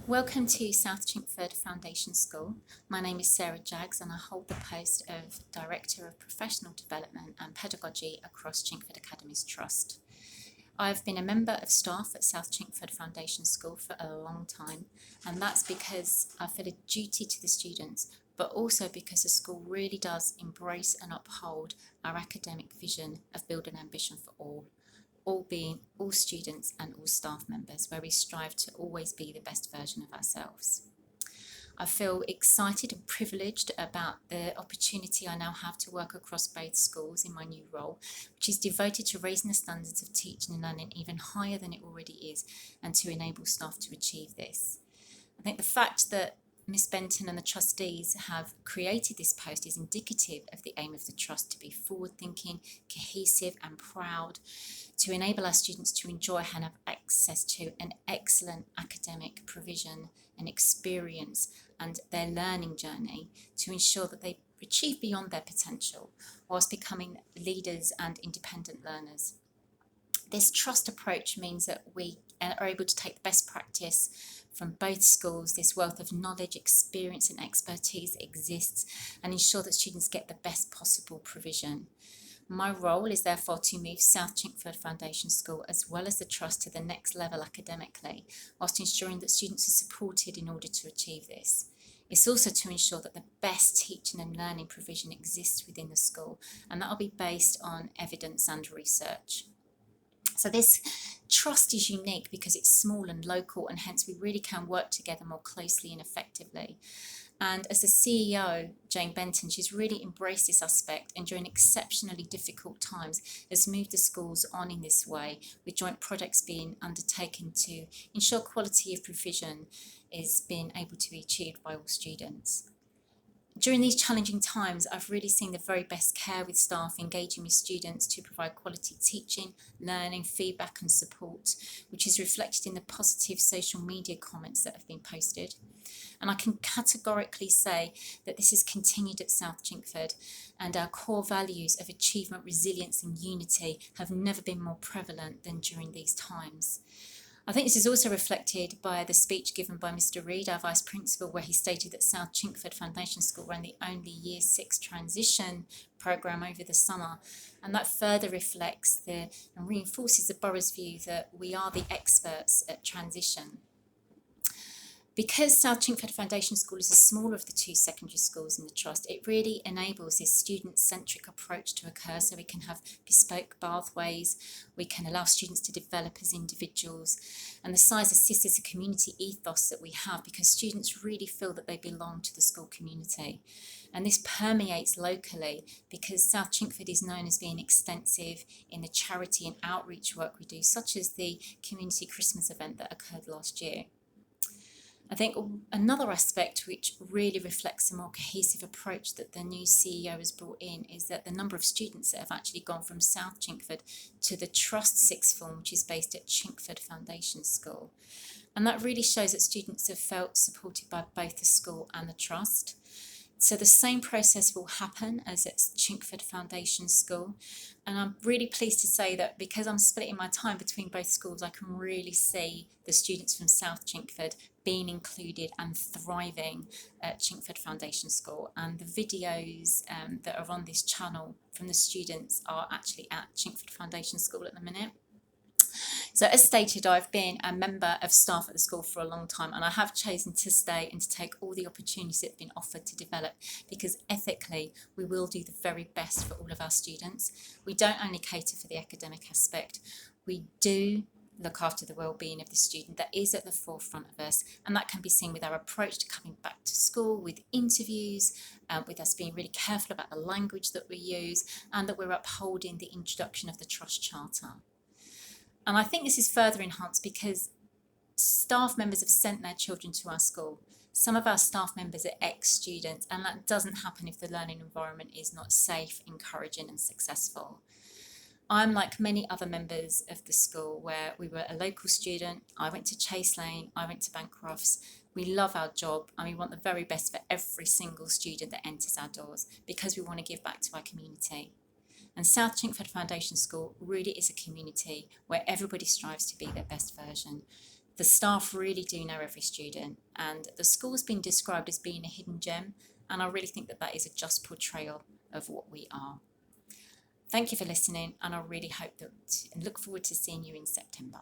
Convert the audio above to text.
Welcome to South Chingford Foundation School. My name is Sarah Jaggs and I hold the post of Director of Professional Development and Pedagogy across Chingford Academies Trust. I've been a member of staff at South Chingford Foundation School for a long time, and that's because I feel a duty to the students, but also because the school really does embrace and uphold our academic vision of building ambition for all being all students and all staff members, where we strive to always be the best version of ourselves. I feel excited and privileged about the opportunity I now have to work across both schools in my new role, which is devoted to raising the standards of teaching and learning even higher than it already is, and to enable staff to achieve this. I think the fact that Miss Benton and the trustees have created this post is indicative of the aim of the trust to be forward-thinking, cohesive and proud, to enable our students to enjoy and have access to an excellent academic provision and experience and their learning journey, to ensure that they achieve beyond their potential whilst becoming leaders and independent learners. This trust approach means that we are able to take the best practice from both schools. This wealth of knowledge, experience and expertise exists, and ensure that students get the best possible provision. My role is therefore to move South Chingford Foundation School as well as the Trust to the next level academically, whilst ensuring that students are supported in order to achieve this. It's also to ensure that the best teaching and learning provision exists within the school, and that will be based on evidence and research. So this trust is unique because it's small and local, and hence we really can work together more closely and effectively. And as the CEO, Jane Benton, she's really embraced this aspect, and during exceptionally difficult times has moved the schools on in this way, with joint projects being undertaken to ensure quality of provision is being able to be achieved by all students. During these challenging times, I've really seen the very best care with staff engaging with students to provide quality teaching, learning, feedback and support, which is reflected in the positive social media comments that have been posted. And I can categorically say that this has continued at South Chingford, and our core values of achievement, resilience and unity have never been more prevalent than during these times. I think this is also reflected by the speech given by Mr. Reid, our Vice Principal, where he stated that South Chingford Foundation School ran the only Year 6 transition programme over the summer. And that further reflects and reinforces the borough's view that we are the experts at transition. Because South Chingford Foundation School is the smaller of the two secondary schools in the Trust, it really enables this student-centric approach to occur, so we can have bespoke pathways, we can allow students to develop as individuals, and the size assists the community ethos that we have, because students really feel that they belong to the school community. And this permeates locally because South Chingford is known as being extensive in the charity and outreach work we do, such as the community Christmas event that occurred last year. I think another aspect which really reflects a more cohesive approach that the new CEO has brought in is that the number of students that have actually gone from South Chingford to the Trust Sixth Form, which is based at Chingford Foundation School. And that really shows that students have felt supported by both the school and the Trust. So the same process will happen as at Chingford Foundation School. And I'm really pleased to say that because I'm splitting my time between both schools, I can really see the students from South Chingford being included and thriving at Chingford Foundation School. And the videos that are on this channel from the students are actually at Chingford Foundation School at the minute. So as stated, I've been a member of staff at the school for a long time, and I have chosen to stay and to take all the opportunities that have been offered to develop, because ethically we will do the very best for all of our students. We don't only cater for the academic aspect, we do look after the well-being of the student. That is at the forefront of us, and that can be seen with our approach to coming back to school, with interviews, with us being really careful about the language that we use, and that we're upholding the introduction of the Trust Charter. And I think this is further enhanced because staff members have sent their children to our school. Some of our staff members are ex-students, and that doesn't happen if the learning environment is not safe, encouraging and successful. I'm like many other members of the school, where we were a local student. I went to Chase Lane, I went to Bancrofts. We love our job and we want the very best for every single student that enters our doors, because we want to give back to our community. And South Chingford Foundation School really is a community where everybody strives to be their best version. The staff really do know every student, and the school's been described as being a hidden gem, and I really think that that is a just portrayal of what we are. Thank you for listening, and I really hope that and look forward to seeing you in September.